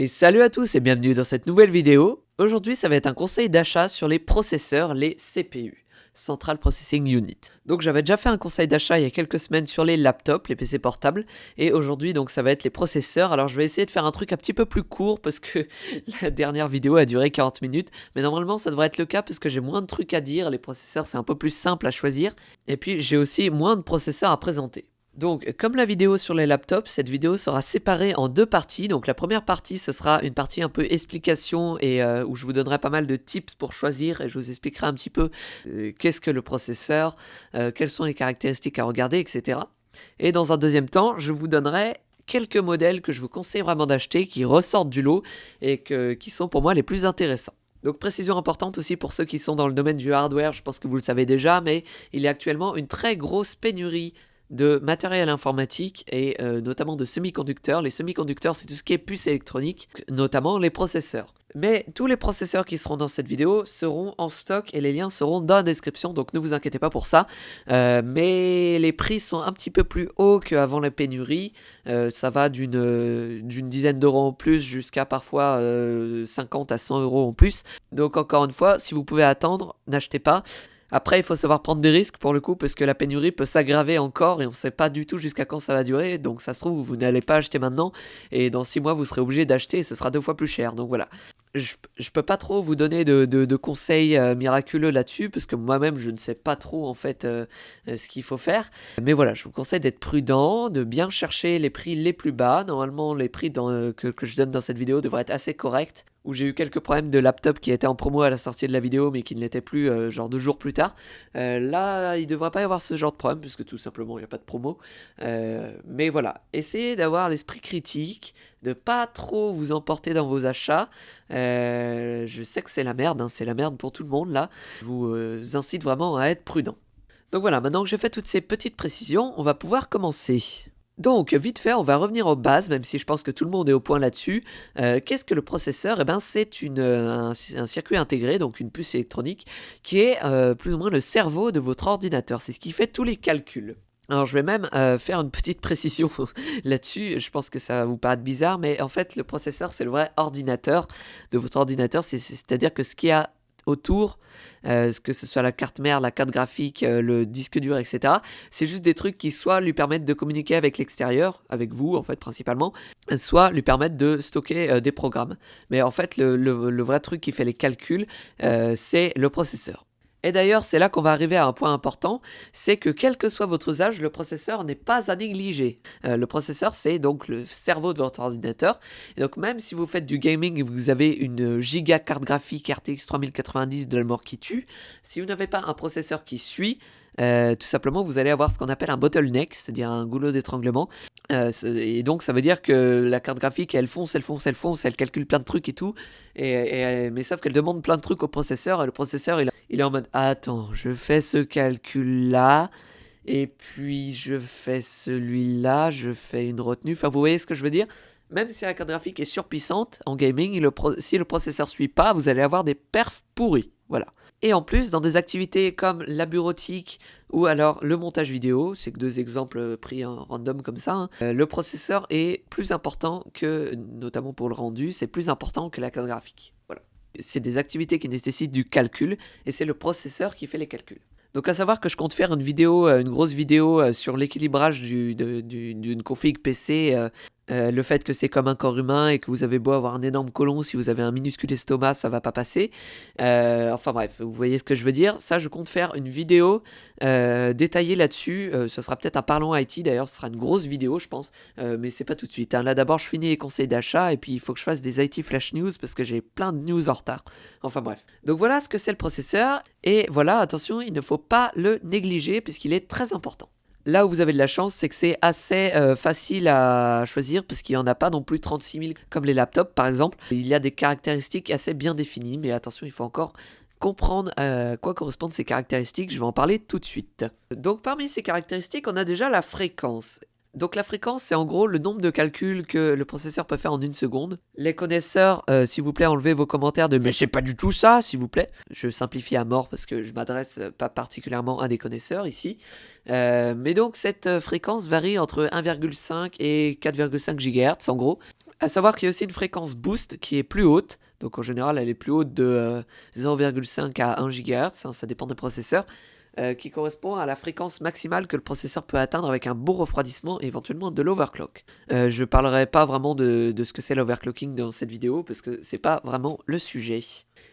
Et salut à tous et bienvenue dans cette nouvelle vidéo. Aujourd'hui ça va être un conseil d'achat sur les processeurs, les CPU, Central Processing Unit. Donc j'avais déjà fait un conseil d'achat il y a quelques semaines sur les laptops, les PC portables, et aujourd'hui donc ça va être les processeurs. Alors je vais essayer de faire un truc un petit peu plus court parce que la dernière vidéo a duré 40 minutes, mais normalement ça devrait être le cas parce que j'ai moins de trucs à dire, les processeurs c'est un peu plus simple à choisir, et puis j'ai aussi moins de processeurs à présenter. Donc, comme la vidéo sur les laptops, cette vidéo sera séparée en deux parties. Donc, la première partie, ce sera une partie un peu explication et où je vous donnerai pas mal de tips pour choisir et je vous expliquerai un petit peu qu'est-ce que le processeur, quelles sont les caractéristiques à regarder, etc. Et dans un deuxième temps, je vous donnerai quelques modèles que je vous conseille vraiment d'acheter, qui ressortent du lot et qui sont pour moi les plus intéressants. Donc précision importante aussi pour ceux qui sont dans le domaine du hardware, je pense que vous le savez déjà, mais il y a actuellement une très grosse pénurie de matériel informatique et notamment de semi-conducteurs. Les semi-conducteurs, c'est tout ce qui est puces électroniques, notamment les processeurs. Mais tous les processeurs qui seront dans cette vidéo seront en stock et les liens seront dans la description, donc ne vous inquiétez pas pour ça. Mais les prix sont un petit peu plus hauts qu'avant la pénurie. Ça va d'une dizaine d'euros en plus jusqu'à parfois 50 à 100 euros en plus. Donc encore une fois, si vous pouvez attendre, n'achetez pas. Après, il faut savoir prendre des risques pour le coup, parce que la pénurie peut s'aggraver encore et on ne sait pas du tout jusqu'à quand ça va durer. Donc ça se trouve, vous n'allez pas acheter maintenant et dans 6 mois, vous serez obligé d'acheter et ce sera 2 fois plus cher. Donc voilà. Je peux pas trop vous donner de conseils miraculeux là-dessus, parce que moi-même, je ne sais pas trop en fait ce qu'il faut faire. Mais voilà, je vous conseille d'être prudent, de bien chercher les prix les plus bas. Normalement, les prix que je donne dans cette vidéo devraient être assez corrects. Où j'ai eu quelques problèmes de laptop qui étaient en promo à la sortie de la vidéo mais qui ne l'étaient plus genre 2 jours plus tard. Là, il ne devrait pas y avoir ce genre de problème puisque tout simplement il n'y a pas de promo. Mais voilà, essayez d'avoir l'esprit critique, de pas trop vous emporter dans vos achats. Je sais que c'est la merde, hein, c'est la merde pour tout le monde là. Je vous incite vraiment à être prudent. Donc voilà, maintenant que j'ai fait toutes ces petites précisions, on va pouvoir commencer. Donc, vite fait, on va revenir aux bases, même si je pense que tout le monde est au point là-dessus. Qu'est-ce que le processeur? Eh ben, c'est un circuit intégré, donc une puce électronique, qui est plus ou moins le cerveau de votre ordinateur. C'est ce qui fait tous les calculs. Alors je vais même faire une petite précision là-dessus, je pense que ça va vous paraître bizarre, mais en fait le processeur c'est le vrai ordinateur de votre ordinateur, c'est-à-dire que ce qu'il y a autour, que ce soit la carte mère, la carte graphique, le disque dur, etc. C'est juste des trucs qui soit lui permettent de communiquer avec l'extérieur, avec vous en fait principalement, soit lui permettent de stocker des programmes. Mais en fait le vrai truc qui fait les calculs, c'est le processeur. Et d'ailleurs, c'est là qu'on va arriver à un point important, c'est que quel que soit votre usage, le processeur n'est pas à négliger. Le processeur, c'est donc le cerveau de votre ordinateur. Et donc même si vous faites du gaming et vous avez une giga carte graphique RTX 3090 de la mort qui tue, si vous n'avez pas un processeur qui suit, tout simplement vous allez avoir ce qu'on appelle un bottleneck, c'est-à-dire un goulot d'étranglement. Et donc ça veut dire que la carte graphique elle fonce, elle calcule plein de trucs et tout, mais sauf qu'elle demande plein de trucs au processeur, et le processeur il est en mode attends, je fais ce calcul là, et puis je fais celui-là, je fais une retenue, enfin vous voyez ce que je veux dire? Même si la carte graphique est surpuissante en gaming, si le processeur suit pas, vous allez avoir des perfs pourris, voilà. Et en plus, dans des activités comme la bureautique ou alors le montage vidéo, c'est que 2 exemples pris en random comme ça, hein, le processeur est plus important que, notamment pour le rendu, c'est plus important que la carte graphique. Voilà. C'est des activités qui nécessitent du calcul et c'est le processeur qui fait les calculs. Donc à savoir que je compte faire une grosse vidéo sur l'équilibrage d'une config PC, le fait que c'est comme un corps humain et que vous avez beau avoir un énorme côlon, si vous avez un minuscule estomac, ça va pas passer. Enfin bref, vous voyez ce que je veux dire. Ça, je compte faire une vidéo détaillée là-dessus. Ce sera peut-être un Parlons IT d'ailleurs, ce sera une grosse vidéo, je pense, mais c'est pas tout de suite, hein. Là d'abord, je finis les conseils d'achat et puis il faut que je fasse des IT Flash News parce que j'ai plein de news en retard. Enfin bref. Donc voilà ce que c'est le processeur. Et voilà, attention, il ne faut pas le négliger puisqu'il est très important. Là où vous avez de la chance, c'est que c'est assez facile à choisir parce qu'il n'y en a pas non plus 36 000 comme les laptops par exemple. Il y a des caractéristiques assez bien définies, mais attention, il faut encore comprendre à quoi correspondent ces caractéristiques. Je vais en parler tout de suite. Donc parmi ces caractéristiques, on a déjà la fréquence. Donc la fréquence, c'est en gros le nombre de calculs que le processeur peut faire en 1 seconde. Les connaisseurs, s'il vous plaît, enlevez vos commentaires de « mais c'est pas du tout ça », s'il vous plaît. Je simplifie à mort parce que je m'adresse pas particulièrement à des connaisseurs ici. Mais donc cette fréquence varie entre 1,5 et 4,5 GHz en gros. À savoir qu'il y a aussi une fréquence boost qui est plus haute, donc en général elle est plus haute de 0,5 à 1 GHz, hein, ça dépend des processeurs, qui correspond à la fréquence maximale que le processeur peut atteindre avec un bon refroidissement et éventuellement de l'overclock. Je parlerai pas vraiment de ce que c'est l'overclocking dans cette vidéo parce que c'est pas vraiment le sujet.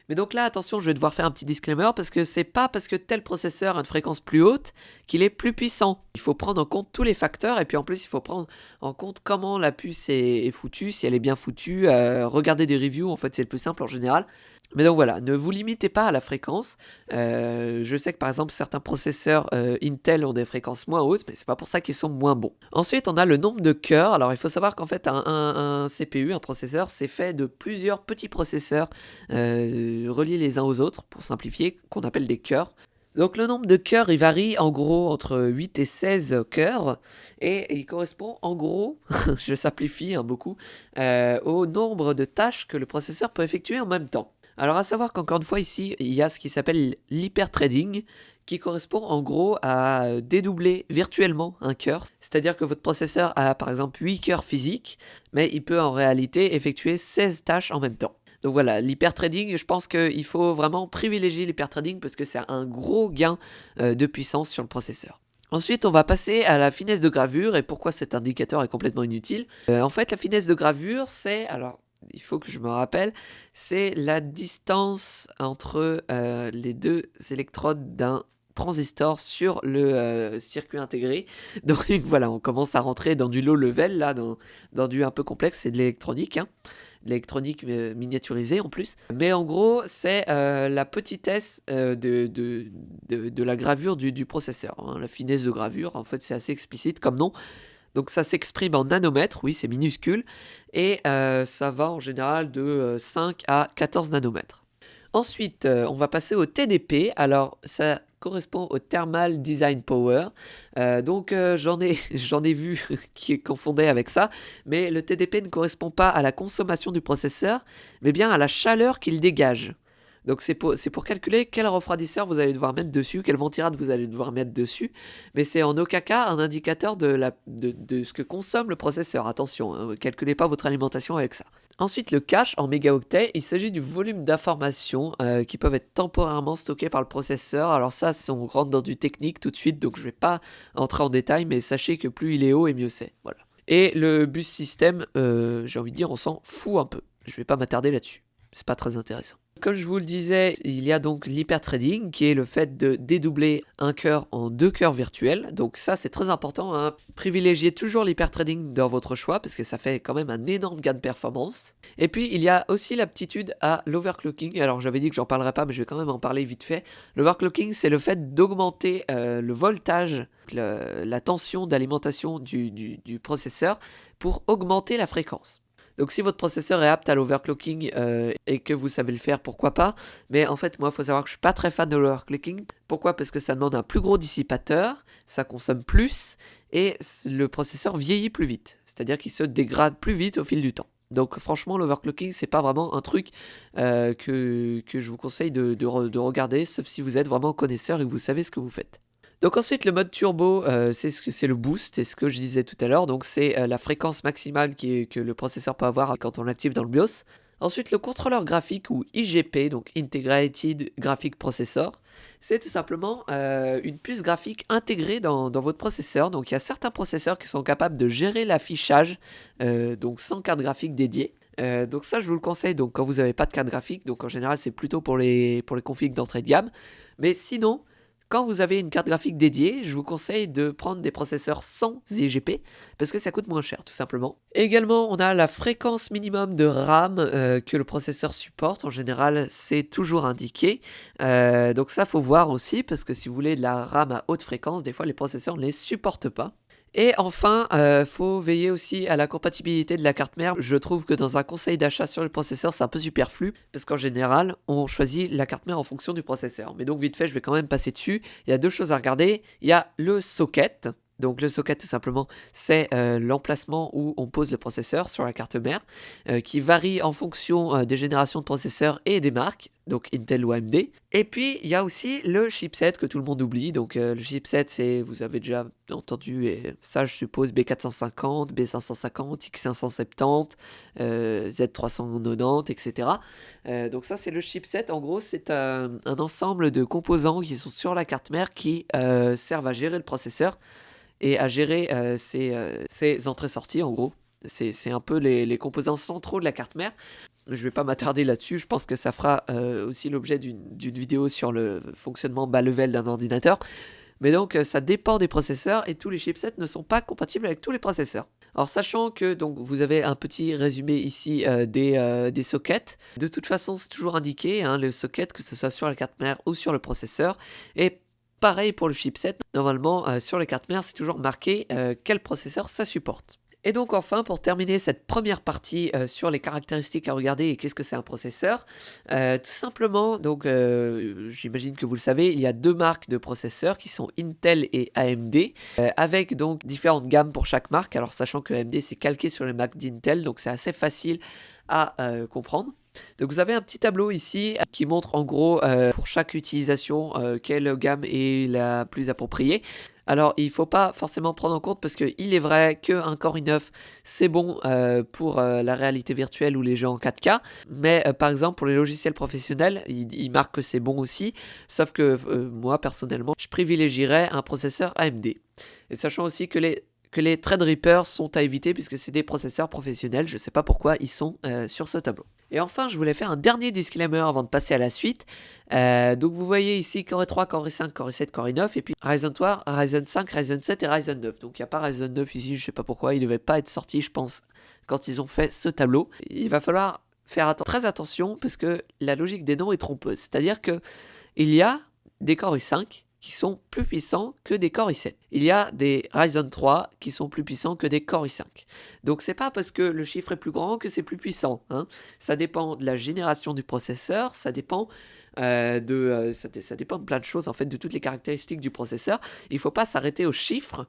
Mais donc là, attention, je vais devoir faire un petit disclaimer parce que c'est pas parce que tel processeur a une fréquence plus haute qu'il est plus puissant. Il faut prendre en compte tous les facteurs et puis en plus il faut prendre en compte comment la puce est foutue, si elle est bien foutue, regarder des reviews, en fait c'est le plus simple en général. Mais donc voilà, ne vous limitez pas à la fréquence. Je sais que par exemple certains processeurs Intel ont des fréquences moins hautes, mais c'est pas pour ça qu'ils sont moins bons. Ensuite, on a le nombre de cœurs. Alors il faut savoir qu'en fait un CPU, un processeur, c'est fait de plusieurs petits processeurs reliés les uns aux autres, pour simplifier, qu'on appelle des cœurs. Donc le nombre de cœurs, il varie en gros entre 8 et 16 cœurs, et il correspond en gros, je simplifie beaucoup, au nombre de tâches que le processeur peut effectuer en même temps. Alors à savoir qu'encore une fois ici, il y a ce qui s'appelle l'hyperthreading, qui correspond en gros à dédoubler virtuellement un cœur. C'est-à-dire que votre processeur a par exemple 8 cœurs physiques, mais il peut en réalité effectuer 16 tâches en même temps. Donc voilà, l'hyperthreading, je pense qu'il faut vraiment privilégier l'hyperthreading parce que c'est un gros gain de puissance sur le processeur. Ensuite, on va passer à la finesse de gravure et pourquoi cet indicateur est complètement inutile. En fait, la finesse de gravure, c'est... Alors, il faut que je me rappelle, c'est la distance entre les deux électrodes d'un transistor sur le circuit intégré. Donc voilà, on commence à rentrer dans du low level, là, dans du un peu complexe, c'est de l'électronique, hein. L'électronique miniaturisée en plus. Mais en gros, c'est la petitesse de la gravure du processeur, hein. La finesse de gravure, en fait, c'est assez explicite comme nom. Donc ça s'exprime en nanomètres, oui, c'est minuscule, et ça va en général de 5 à 14 nanomètres. Ensuite, on va passer au TDP. Alors, ça correspond au Thermal Design Power. Donc, j'en ai vu qui confondait avec ça. Mais le TDP ne correspond pas à la consommation du processeur, mais bien à la chaleur qu'il dégage. Donc c'est pour calculer quel refroidisseur vous allez devoir mettre dessus, quelle ventirade vous allez devoir mettre dessus. Mais c'est en aucun cas un indicateur de ce que consomme le processeur. Attention, hein, calculez pas votre alimentation avec ça. Ensuite, le cache en mégaoctets, il s'agit du volume d'informations qui peuvent être temporairement stockées par le processeur. Alors ça, on rentre dans du technique tout de suite, donc je ne vais pas entrer en détail, mais sachez que plus il est haut et mieux c'est. Voilà. Et le bus system, j'ai envie de dire, on s'en fout un peu. Je ne vais pas m'attarder là-dessus. C'est pas très intéressant. Comme je vous le disais, il y a donc l'hyperthreading qui est le fait de dédoubler un cœur en 2 cœurs virtuels. Donc ça c'est très important, hein. Privilégiez toujours l'hyperthreading dans votre choix parce que ça fait quand même un énorme gain de performance. Et puis il y a aussi l'aptitude à l'overclocking. Alors j'avais dit que j'en parlerais pas mais je vais quand même en parler vite fait. L'overclocking c'est le fait d'augmenter le voltage, la tension d'alimentation du processeur pour augmenter la fréquence. Donc si votre processeur est apte à l'overclocking et que vous savez le faire, pourquoi pas. Mais en fait, moi, il faut savoir que je suis pas très fan de l'overclocking. Pourquoi ? Parce que ça demande un plus gros dissipateur, ça consomme plus et le processeur vieillit plus vite. C'est-à-dire qu'il se dégrade plus vite au fil du temps. Donc franchement, l'overclocking, c'est pas vraiment un truc que je vous conseille de regarder, sauf si vous êtes vraiment connaisseur et que vous savez ce que vous faites. Donc ensuite le mode turbo, c'est le boost, c'est ce que je disais tout à l'heure, donc c'est la fréquence maximale que le processeur peut avoir quand on l'active dans le BIOS. Ensuite le contrôleur graphique ou IGP, donc Integrated Graphic Processor, c'est tout simplement une puce graphique intégrée dans votre processeur. Donc il y a certains processeurs qui sont capables de gérer l'affichage, donc sans carte graphique dédiée. Donc ça je vous le conseille donc quand vous n'avez pas de carte graphique, donc en général c'est plutôt pour les configs d'entrée de gamme, mais sinon... Quand vous avez une carte graphique dédiée, je vous conseille de prendre des processeurs sans IGP parce que ça coûte moins cher tout simplement. Également, on a la fréquence minimum de RAM que le processeur supporte. En général, c'est toujours indiqué. Donc ça, faut voir aussi parce que si vous voulez de la RAM à haute fréquence, des fois les processeurs ne les supportent pas. Et enfin, faut veiller aussi à la compatibilité de la carte mère. Je trouve que dans un conseil d'achat sur le processeur, c'est un peu superflu, parce qu'en général, on choisit la carte mère en fonction du processeur. Mais donc vite fait, je vais quand même passer dessus. Il y a 2 choses à regarder. Il y a le socket. Donc le socket tout simplement c'est l'emplacement où on pose le processeur sur la carte mère qui varie en fonction des générations de processeurs et des marques, donc Intel ou AMD. Et puis il y a aussi le chipset que tout le monde oublie, donc le chipset c'est, vous avez déjà entendu, et ça je suppose B450, B550, X570, Z390, etc. Donc ça c'est le chipset, en gros c'est un ensemble de composants qui sont sur la carte mère qui servent à gérer le processeur et à gérer ses entrées-sorties en gros. C'est un peu les composants centraux de la carte mère. Je ne vais pas m'attarder là-dessus, je pense que ça fera aussi l'objet d'une vidéo sur le fonctionnement bas level d'un ordinateur. Mais donc ça dépend des processeurs et tous les chipsets ne sont pas compatibles avec tous les processeurs. Alors sachant que donc, vous avez un petit résumé ici des sockets, de toute façon c'est toujours indiqué, hein, le socket que ce soit sur la carte mère ou sur le processeur. Et pareil pour le chipset, normalement sur les cartes mères c'est toujours marqué quel processeur ça supporte. Et donc enfin, pour terminer cette première partie sur les caractéristiques à regarder et qu'est-ce que c'est un processeur, tout simplement, donc j'imagine que vous le savez, il y a deux marques de processeurs qui sont Intel et AMD, avec donc différentes gammes pour chaque marque, alors sachant que AMD c'est calqué sur les marques d'Intel, donc c'est assez facile à comprendre. Donc vous avez un petit tableau ici qui montre en gros pour chaque utilisation quelle gamme est la plus appropriée. Alors il ne faut pas forcément prendre en compte parce qu'il est vrai qu'un Core i9 c'est bon pour la réalité virtuelle ou les jeux en 4K, mais par exemple pour les logiciels professionnels il marque que c'est bon aussi, sauf que moi personnellement je privilégierais un processeur AMD. Et sachant aussi que les Threadripper sont à éviter puisque c'est des processeurs professionnels, je ne sais pas pourquoi ils sont sur ce tableau. Et enfin, je voulais faire un dernier disclaimer avant de passer à la suite. Donc vous voyez ici Core i3, Core i5, Core i7, Core i9, et puis Ryzen 3, Ryzen 5, Ryzen 7 et Ryzen 9. Donc il n'y a pas Ryzen 9 ici, je ne sais pas pourquoi, il ne devait pas être sorti, je pense, quand ils ont fait ce tableau. Il va falloir faire très attention parce que la logique des noms est trompeuse. C'est-à-dire qu'il y a des Core i5 qui sont plus puissants que des Core i7. Il y a des Ryzen 3 qui sont plus puissants que des Core i5. Donc c'est pas parce que le chiffre est plus grand que c'est plus puissant, hein. Ça dépend de la génération du processeur, ça dépend ça dépend de plein de choses, en fait, de toutes les caractéristiques du processeur. Il faut pas s'arrêter aux chiffres.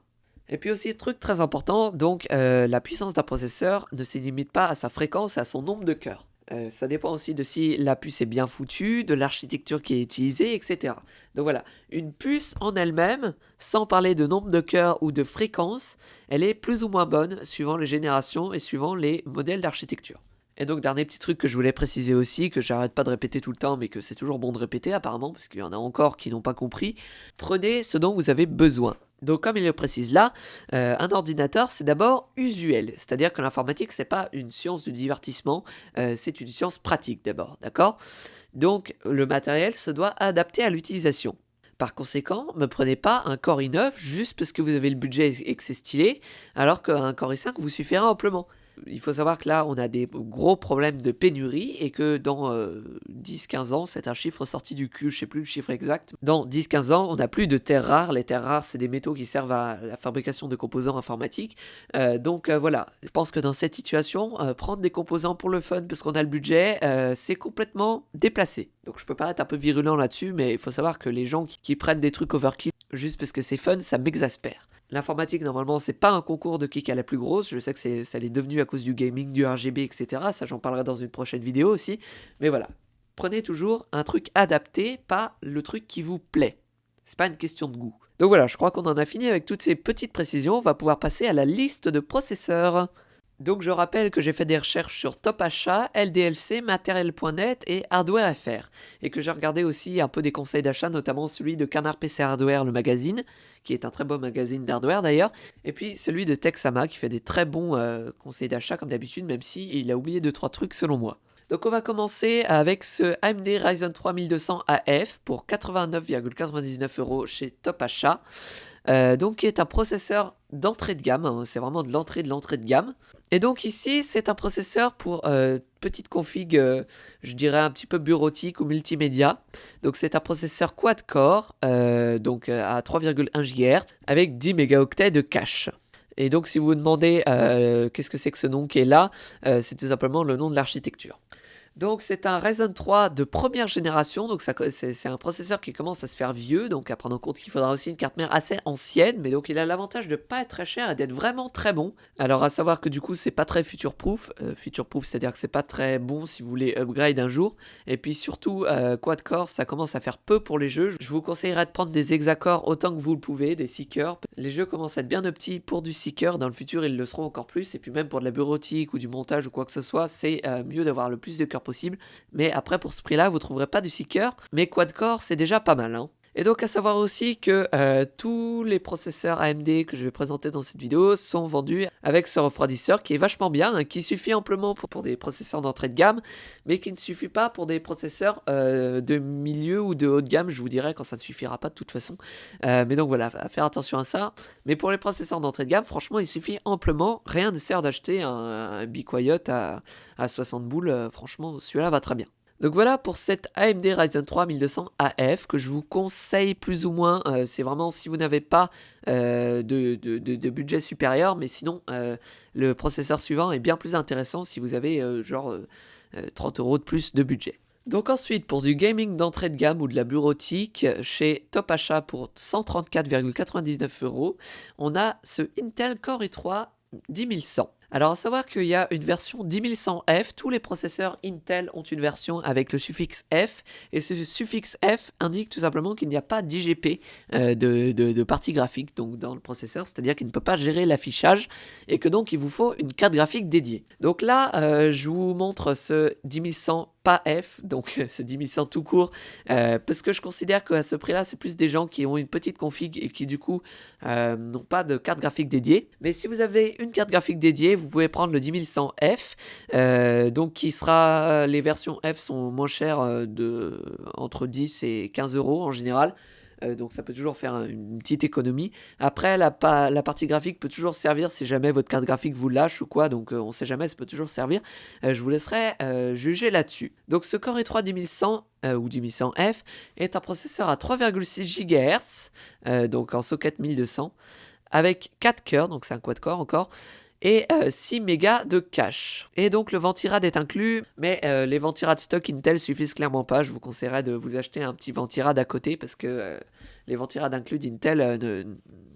Et puis aussi, truc très important, donc la puissance d'un processeur ne se limite pas à sa fréquence et à son nombre de cœurs. Ça dépend aussi de si la puce est bien foutue, de l'architecture qui est utilisée, etc. Donc voilà, une puce en elle-même, sans parler de nombre de cœurs ou de fréquence, elle est plus ou moins bonne suivant les générations et suivant les modèles d'architecture. Et donc dernier petit truc que je voulais préciser aussi, que j'arrête pas de répéter tout le temps, mais que c'est toujours bon de répéter apparemment, parce qu'il y en a encore qui n'ont pas compris, prenez ce dont vous avez besoin. Donc comme il le précise là, un ordinateur c'est d'abord usuel, c'est-à-dire que l'informatique c'est pas une science du divertissement, c'est une science pratique d'abord, d'accord? Donc le matériel se doit adapter à l'utilisation. Par conséquent, ne prenez pas un Core i9 juste parce que vous avez le budget et que c'est stylé, alors qu'un Core i5 vous suffira amplement. Il faut savoir que là, on a des gros problèmes de pénurie et que dans 10-15 ans, c'est un chiffre sorti du cul, je sais plus le chiffre exact. Dans 10-15 ans, on n'a plus de terres rares. Les terres rares, c'est des métaux qui servent à la fabrication de composants informatiques. Donc voilà, je pense que dans cette situation, prendre des composants pour le fun parce qu'on a le budget, c'est complètement déplacé. Donc je peux paraître un peu virulent là-dessus, mais il faut savoir que les gens qui prennent des trucs overkill juste parce que c'est fun, ça m'exaspère. L'informatique, normalement, c'est pas un concours de qui a la plus grosse. Je sais que ça l'est devenu à cause du gaming, du RGB, etc. Ça, j'en parlerai dans une prochaine vidéo aussi. Mais voilà, prenez toujours un truc adapté, pas le truc qui vous plaît. C'est pas une question de goût. Donc voilà, je crois qu'on en a fini avec toutes ces petites précisions. On va pouvoir passer à la liste de processeurs. Donc je rappelle que j'ai fait des recherches sur Top Achat, LDLC, Matériel.net et Hardware FR. Et que j'ai regardé aussi un peu des conseils d'achat, notamment celui de Canard PC Hardware, le magazine, qui est un très beau magazine d'hardware d'ailleurs. Et puis celui de Texama, qui fait des très bons conseils d'achat comme d'habitude, même s'il a oublié 2-3 trucs selon moi. Donc on va commencer avec ce AMD Ryzen 3 1200 AF pour 89,99 € chez Top Achat. Donc qui est un processeur d'entrée de gamme, hein, c'est vraiment de l'entrée de gamme. Et donc ici c'est un processeur pour petite config, je dirais un petit peu bureautique ou multimédia. Donc c'est un processeur quad-core, donc à 3,1 GHz avec 10 mégaoctets de cache. Et donc si vous vous demandez qu'est-ce que c'est que ce nom qui est là, c'est tout simplement le nom de l'architecture. Donc c'est un Ryzen 3 de première génération, donc c'est un processeur qui commence à se faire vieux, donc à prendre en compte qu'il faudra aussi une carte mère assez ancienne, mais donc il a l'avantage de pas être très cher et d'être vraiment très bon. Alors à savoir que du coup c'est pas très future-proof, future-proof c'est-à-dire que c'est pas très bon si vous voulez upgrade un jour, et puis surtout quad-core ça commence à faire peu pour les jeux. Je vous conseillerais de prendre des hexacore autant que vous le pouvez, des seekers. Les jeux commencent à être bien petits pour du seeker, dans le futur ils le seront encore plus, et puis même pour de la bureautique ou du montage ou quoi que ce soit, c'est mieux d'avoir le plus de cœurs possible. Mais après pour ce prix là vous trouverez pas du seeker, mais quad-core c'est déjà pas mal hein. Et donc à savoir aussi que tous les processeurs AMD que je vais présenter dans cette vidéo sont vendus avec ce refroidisseur qui est vachement bien, hein, qui suffit amplement pour des processeurs d'entrée de gamme, mais qui ne suffit pas pour des processeurs de milieu ou de haut de gamme, je vous dirais quand ça ne suffira pas de toute façon. Mais donc voilà, à faire attention à ça. Mais pour les processeurs d'entrée de gamme, franchement il suffit amplement, rien ne sert d'acheter un Be Quiet à 60 boules, franchement celui-là va très bien. Donc voilà pour cette AMD Ryzen 3 1200 AF que je vous conseille plus ou moins, c'est vraiment si vous n'avez pas de budget supérieur, mais sinon le processeur suivant est bien plus intéressant si vous avez 30 € de plus de budget. Donc ensuite pour du gaming d'entrée de gamme ou de la bureautique, chez Top Achat pour 134,99 €, on a ce Intel Core i3 10100. Alors à savoir qu'il y a une version 10100F, tous les processeurs Intel ont une version avec le suffixe F, et ce suffixe F indique tout simplement qu'il n'y a pas d'IGP de partie graphique donc dans le processeur, c'est-à-dire qu'il ne peut pas gérer l'affichage, et que donc il vous faut une carte graphique dédiée. Donc là, je vous montre ce 10100 pas F, donc ce 10100 tout court, parce que je considère qu'à ce prix-là, c'est plus des gens qui ont une petite config et qui du coup n'ont pas de carte graphique dédiée. Mais si vous avez une carte graphique dédiée, vous pouvez prendre le 10100F, donc qui sera, les versions F sont moins chères entre 10 et 15 € en général. Donc ça peut toujours faire une petite économie. Après la partie graphique peut toujours servir si jamais votre carte graphique vous lâche ou quoi, donc on sait jamais, ça peut toujours servir. Je vous laisserai juger là-dessus. Donc ce Core i3 10100 ou 10100F est un processeur à 3,6 GHz, donc en socket 1200, avec 4 cœurs, donc c'est un quad-core encore, et 6 mégas de cache. Et donc le ventirad est inclus, mais les ventirad stock Intel suffisent clairement pas. Je vous conseillerais de vous acheter un petit ventirad à côté parce que les ventirad inclus d'Intel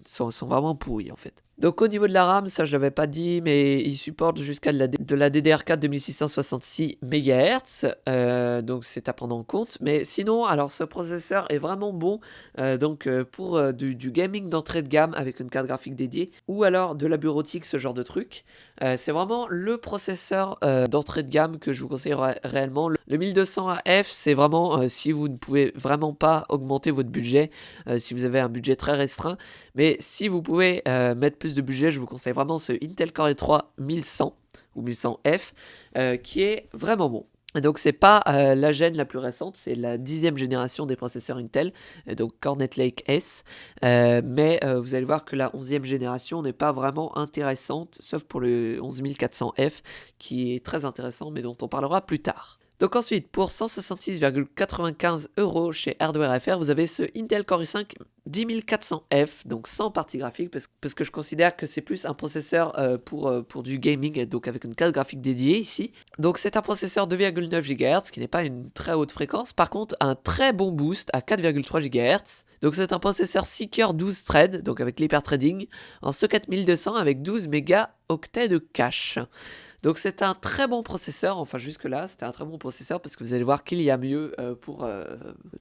sont vraiment pourris en fait. Donc au niveau de la RAM, ça je l'avais pas dit, mais il supporte jusqu'à de la DDR4 2666 MHz, donc c'est à prendre en compte. Mais sinon, alors ce processeur est vraiment bon pour du gaming d'entrée de gamme avec une carte graphique dédiée, ou alors de la bureautique, ce genre de truc. C'est vraiment le processeur d'entrée de gamme que je vous conseille réellement. Le 1200 AF, c'est vraiment si vous ne pouvez vraiment pas augmenter votre budget, si vous avez un budget très restreint. Mais si vous pouvez mettre plus de budget, je vous conseille vraiment ce Intel Core i3 1100 ou 1100F qui est vraiment bon. Et donc c'est pas la gène la plus récente, c'est la 10e génération des processeurs Intel, donc Cornet Lake S, mais vous allez voir que la 11e génération n'est pas vraiment intéressante, sauf pour le 11400F qui est très intéressant mais dont on parlera plus tard. Donc ensuite, pour 166,95 € chez Hardware FR, vous avez ce Intel Core i5 10400F, donc sans partie graphique, parce que je considère que c'est plus un processeur pour du gaming, donc avec une carte graphique dédiée ici. Donc c'est un processeur 2,9 GHz, qui n'est pas une très haute fréquence, par contre un très bon boost à 4,3 GHz. Donc c'est un processeur Seeker 12 threads, donc avec l'hyperthreading, en socket 1200 avec 12 mégaoctets de cache. Donc c'est un très bon processeur, enfin jusque là c'était un très bon processeur parce que vous allez voir qu'il y a mieux pour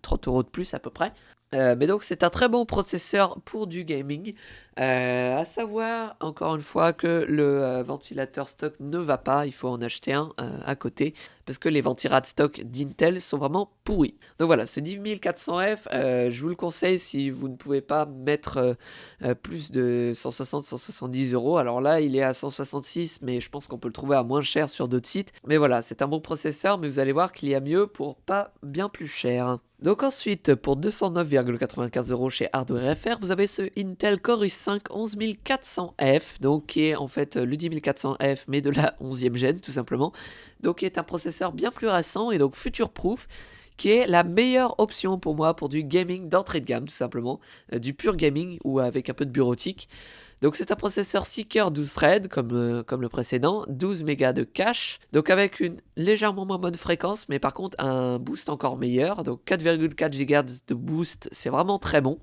30 € de plus à peu près. Mais donc c'est un très bon processeur pour du gaming. À savoir encore une fois que le ventilateur stock ne va pas, il faut en acheter un à côté parce que les ventirad stock d'Intel sont vraiment pourris. Donc voilà, ce 10400F, je vous le conseille si vous ne pouvez pas mettre plus de 160-170 €. Alors là il est à 166, mais je pense qu'on peut le trouver à moins cher sur d'autres sites. Mais voilà, c'est un bon processeur, mais vous allez voir qu'il y a mieux pour pas bien plus cher. Donc ensuite, pour 209,95 € chez Hardware FR, vous avez ce Intel Core i5 11400F, donc qui est en fait le 10400F, mais de la 11e gène tout simplement. Donc qui est un processeur bien plus récent et donc future-proof, qui est la meilleure option pour moi pour du gaming d'entrée de gamme tout simplement, du pur gaming ou avec un peu de bureautique. Donc c'est un processeur Seeker 12 threads comme le précédent, 12 mégas de cache, donc avec une légèrement moins bonne fréquence, mais par contre un boost encore meilleur. Donc 4,4 GHz de boost, c'est vraiment très bon.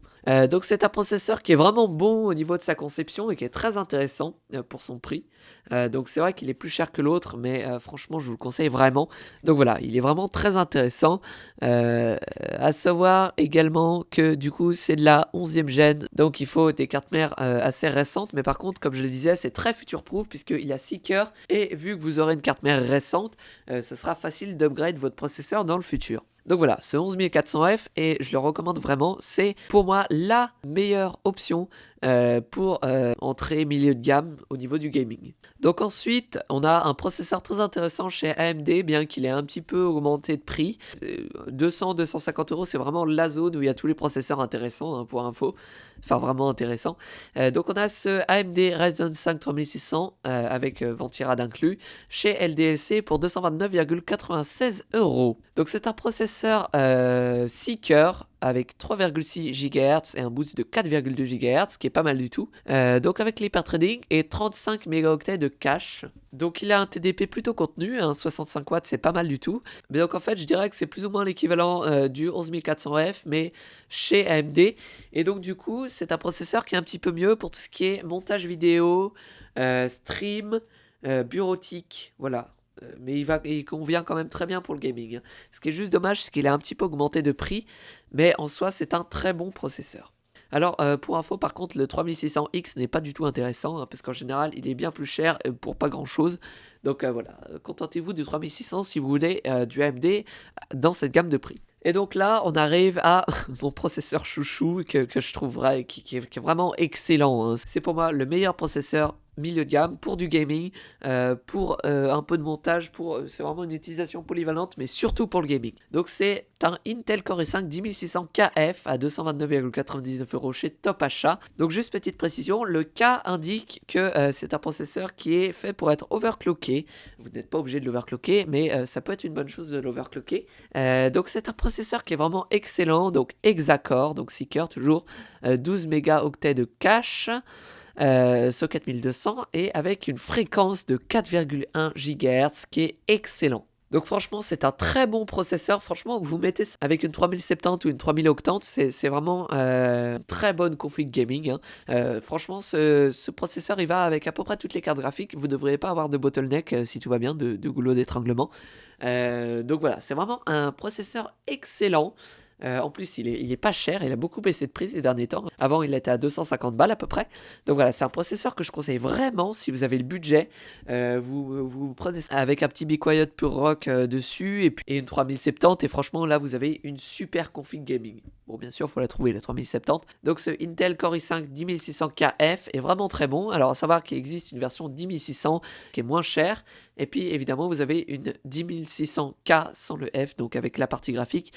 Donc c'est un processeur qui est vraiment bon au niveau de sa conception et qui est très intéressant pour son prix. Donc c'est vrai qu'il est plus cher que l'autre, mais franchement je vous le conseille vraiment. Donc voilà, il est vraiment très intéressant. À savoir également que du coup c'est de la 11e gêne, donc il faut des cartes mères assez récentes, mais par contre comme je le disais c'est très future-proof puisqu'il a 6 cœurs et vu que vous aurez une carte mère récente, ce sera facile d'upgrade votre processeur dans le futur. Donc voilà, ce 11400F, et je le recommande vraiment, c'est pour moi la meilleure option pour entrer milieu de gamme au niveau du gaming. Donc ensuite, on a un processeur très intéressant chez AMD, bien qu'il ait un petit peu augmenté de prix. 200-250 euros, c'est vraiment la zone où il y a tous les processeurs intéressants, hein, pour info. Enfin, vraiment intéressant. Donc on a ce AMD Ryzen 5 3600 avec Ventirad inclus chez LDLC pour 229,96 euros. Donc c'est un processeur 6 cœurs avec 3,6 GHz et un boost de 4,2 GHz, ce qui est pas mal du tout. Donc avec l'hyperthreading et 35 mégaoctets de cache. Donc il a un TDP plutôt contenu, hein, 65 watts, c'est pas mal du tout. Mais donc en fait, je dirais que c'est plus ou moins l'équivalent du 11400F, mais chez AMD. Et donc du coup, c'est un processeur qui est un petit peu mieux pour tout ce qui est montage vidéo, stream, bureautique, voilà. Mais il convient quand même très bien pour le gaming, hein. Ce qui est juste dommage, c'est qu'il a un petit peu augmenté de prix, mais en soi, c'est un très bon processeur. Alors, pour info, par contre, le 3600X n'est pas du tout intéressant, hein, parce qu'en général, il est bien plus cher pour pas grand-chose. Donc voilà, contentez-vous du 3600 si vous voulez du AMD dans cette gamme de prix. Et donc là, on arrive à mon processeur chouchou que je trouve qui est vraiment excellent, hein. C'est pour moi le meilleur processeur milieu de gamme pour du gaming, pour un peu de montage, c'est vraiment une utilisation polyvalente, mais surtout pour le gaming. Donc c'est un Intel Core i5 10600 KF à 229,99 euros chez Top Achat. Donc juste petite précision, le K indique que c'est un processeur qui est fait pour être overclocké. Vous n'êtes pas obligé de l'overclocker, mais ça peut être une bonne chose de l'overclocker. Donc c'est un processeur qui est vraiment excellent, donc hexa-core, donc 6 cœurs toujours, 12 mégaoctets de cache. Socket 1200 et avec une fréquence de 4,1 GHz qui est excellent. Donc franchement c'est un très bon processeur, franchement vous mettez ça avec une 3070 ou une 3080, c'est vraiment très bonne config gaming, hein. Franchement ce processeur il va avec à peu près toutes les cartes graphiques, vous ne devriez pas avoir de bottleneck si tout va bien, de goulot d'étranglement. Donc voilà, c'est vraiment un processeur excellent. En plus, il est pas cher, il a beaucoup baissé de prix ces derniers temps. Avant, il était à 250 balles à peu près. Donc voilà, c'est un processeur que je conseille vraiment si vous avez le budget. Vous prenez ça avec un petit Be Quiet Pure Rock dessus et une 3070. Et franchement, là, vous avez une super config gaming. Bon, bien sûr, il faut la trouver, la 3070. Donc ce Intel Core i5 10600 KF est vraiment très bon. Alors, à savoir qu'il existe une version 10600 qui est moins chère. Et puis, évidemment, vous avez une 10600K sans le F, donc avec la partie graphique,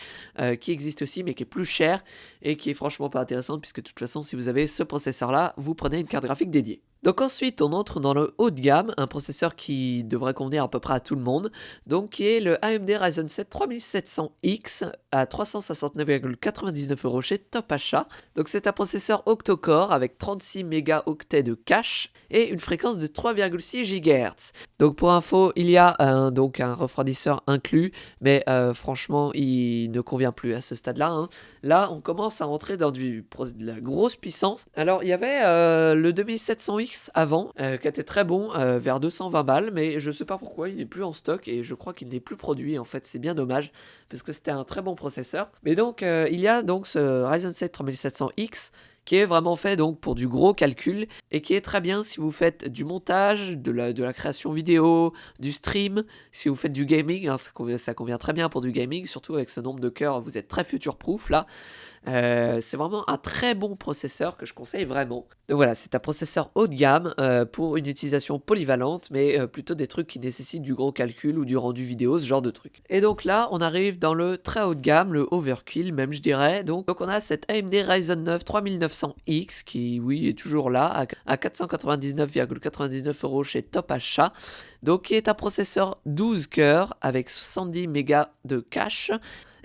qui existe aussi, mais qui est plus chère et qui est franchement pas intéressante, puisque de toute façon, si vous avez ce processeur-là, vous prenez une carte graphique dédiée. Donc ensuite, on entre dans le haut de gamme, un processeur qui devrait convenir à peu près à tout le monde, donc qui est le AMD Ryzen 7 3700X à 369,99 euros chez Top Achat. Donc c'est un processeur octo-core avec 36 mégaoctets de cache et une fréquence de 3,6 GHz. Donc pour info, il y a donc un refroidisseur inclus, mais franchement, il ne convient plus à ce stade-là, hein. Là, on commence à rentrer dans de la grosse puissance. Alors, il y avait le 2700X avant, qui était très bon, vers 220 balles, mais je sais pas pourquoi, il n'est plus en stock et je crois qu'il n'est plus produit. En fait, c'est bien dommage, parce que c'était un très bon processeur. Mais donc, il y a donc ce Ryzen 7 3700X, qui est vraiment fait donc pour du gros calcul et qui est très bien si vous faites du montage, de la création vidéo, du stream, si vous faites du gaming, hein, ça convient très bien pour du gaming, surtout avec ce nombre de cœurs, vous êtes très future-proof là. C'est vraiment un très bon processeur que je conseille vraiment. Donc voilà, c'est un processeur haut de gamme pour une utilisation polyvalente, mais plutôt des trucs qui nécessitent du gros calcul ou du rendu vidéo, ce genre de trucs. Et donc là, on arrive dans le très haut de gamme, le overkill même je dirais. Donc on a cette AMD Ryzen 9 3900X qui, oui, est toujours là à 499,99 euros chez Top Achat. Donc qui est un processeur 12 cœurs avec 70 mégas de cache.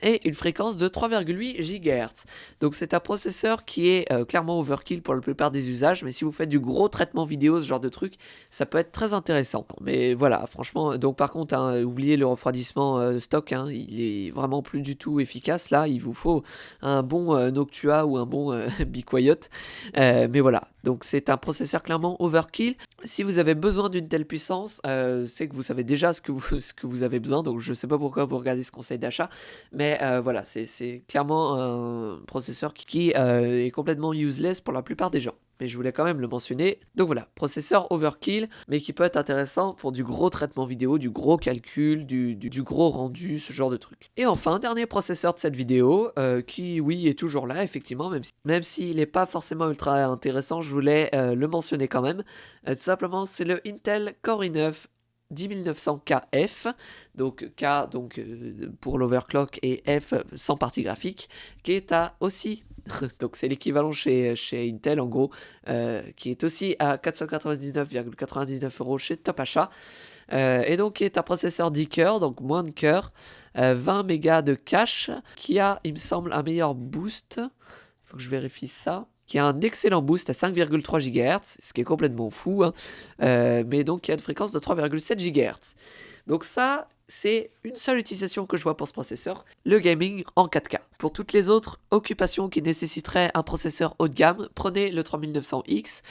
et une fréquence de 3,8 GHz. Donc c'est un processeur qui est clairement overkill pour la plupart des usages, mais si vous faites du gros traitement vidéo, ce genre de truc, ça peut être très intéressant. Mais voilà, franchement, donc par contre, hein, oubliez le refroidissement stock, hein, il est vraiment plus du tout efficace. Là, il vous faut un bon Noctua ou un bon Be Quiet. Mais voilà, donc c'est un processeur clairement overkill. Si vous avez besoin d'une telle puissance, c'est que vous savez déjà ce que vous avez besoin, donc je sais pas pourquoi vous regardez ce conseil d'achat, mais voilà, c'est clairement un processeur qui est complètement useless pour la plupart des gens. Mais je voulais quand même le mentionner. Donc voilà, processeur overkill, mais qui peut être intéressant pour du gros traitement vidéo, du gros calcul, du gros rendu, ce genre de truc. Et enfin, dernier processeur de cette vidéo, qui oui est toujours là, effectivement, même s'il n'est pas forcément ultra intéressant, je voulais le mentionner quand même. Tout simplement, c'est le Intel Core i9 10900KF, donc K donc, pour l'overclock et F sans partie graphique, qui est à aussi, donc c'est l'équivalent chez Intel en gros, qui est aussi à 499,99 € chez Top Achat, et donc qui est un processeur 10 cœurs, donc moins de cœurs, 20 mégas de cache, qui a, il me semble, un meilleur boost, il faut que je vérifie ça, qui a un excellent boost à 5,3 GHz, ce qui est complètement fou, hein, mais donc qui a une fréquence de 3,7 GHz. Donc ça, c'est une seule utilisation que je vois pour ce processeur, le gaming en 4K. Pour toutes les autres occupations qui nécessiteraient un processeur haut de gamme, prenez le 3900X.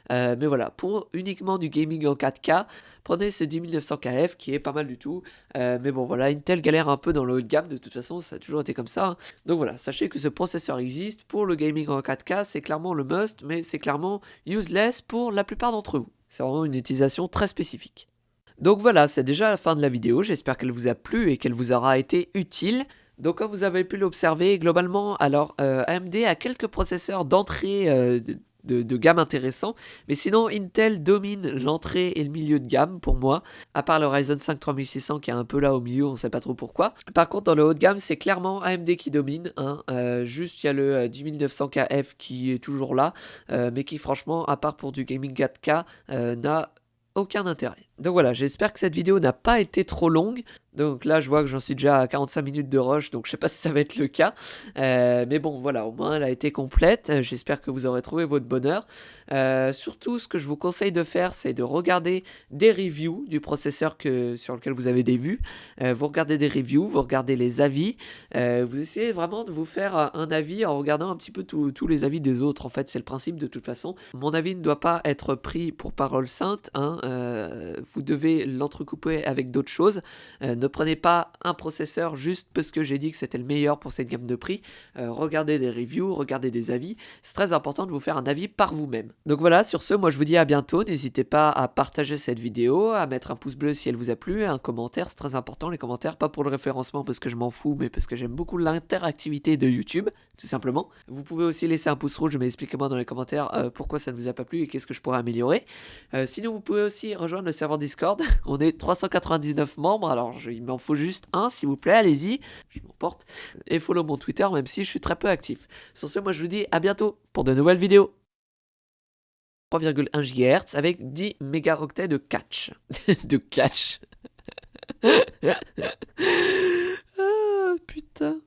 Mais voilà, pour uniquement du gaming en 4K, prenez ce 10900KF qui est pas mal du tout. Mais bon voilà, Intel galère un peu dans le haut de gamme, de toute façon ça a toujours été comme ça, hein. Donc voilà, sachez que ce processeur existe pour le gaming en 4K, c'est clairement le must, mais c'est clairement useless pour la plupart d'entre vous. C'est vraiment une utilisation très spécifique. Donc voilà, c'est déjà la fin de la vidéo, j'espère qu'elle vous a plu et qu'elle vous aura été utile. Donc comme vous avez pu l'observer, globalement, alors AMD a quelques processeurs d'entrée de gamme intéressants, mais sinon Intel domine l'entrée et le milieu de gamme pour moi, à part le Ryzen 5 3600 qui est un peu là au milieu, on sait pas trop pourquoi. Par contre dans le haut de gamme c'est clairement AMD qui domine, hein. Juste il y a le 10900KF qui est toujours là, mais qui franchement à part pour du gaming 4K n'a aucun intérêt. Donc voilà, j'espère que cette vidéo n'a pas été trop longue. Donc là, je vois que j'en suis déjà à 45 minutes de rush, donc je sais pas si ça va être le cas. Mais bon, voilà, au moins elle a été complète. J'espère que vous aurez trouvé votre bonheur. Surtout, ce que je vous conseille de faire, c'est de regarder des reviews du processeur sur lequel vous avez des vues. Vous regardez des reviews, vous regardez les avis. Vous essayez vraiment de vous faire un avis en regardant un petit peu tous les avis des autres. En fait, c'est le principe de toute façon. Mon avis ne doit pas être pris pour parole sainte, hein. Vous devez l'entrecouper avec d'autres choses. Ne prenez pas un processeur juste parce que j'ai dit que c'était le meilleur pour cette gamme de prix. Regardez des reviews, regardez des avis. C'est très important de vous faire un avis par vous-même. Donc voilà, sur ce, moi je vous dis à bientôt. N'hésitez pas à partager cette vidéo, à mettre un pouce bleu si elle vous a plu, un commentaire, c'est très important les commentaires, pas pour le référencement parce que je m'en fous, mais parce que j'aime beaucoup l'interactivité de YouTube, tout simplement. Vous pouvez aussi laisser un pouce rouge, mais expliquez-moi dans les commentaires pourquoi ça ne vous a pas plu et qu'est-ce que je pourrais améliorer. Sinon, vous pouvez aussi rejoindre le serveur Discord. On est 399 membres, alors il m'en faut juste un, s'il vous plaît, allez-y, je m'emporte. Et follow mon Twitter, même si je suis très peu actif. Sur ce, moi je vous dis à bientôt pour de nouvelles vidéos. 3,1 GHz avec 10 mégaoctets de cache. De cache. Ah, putain.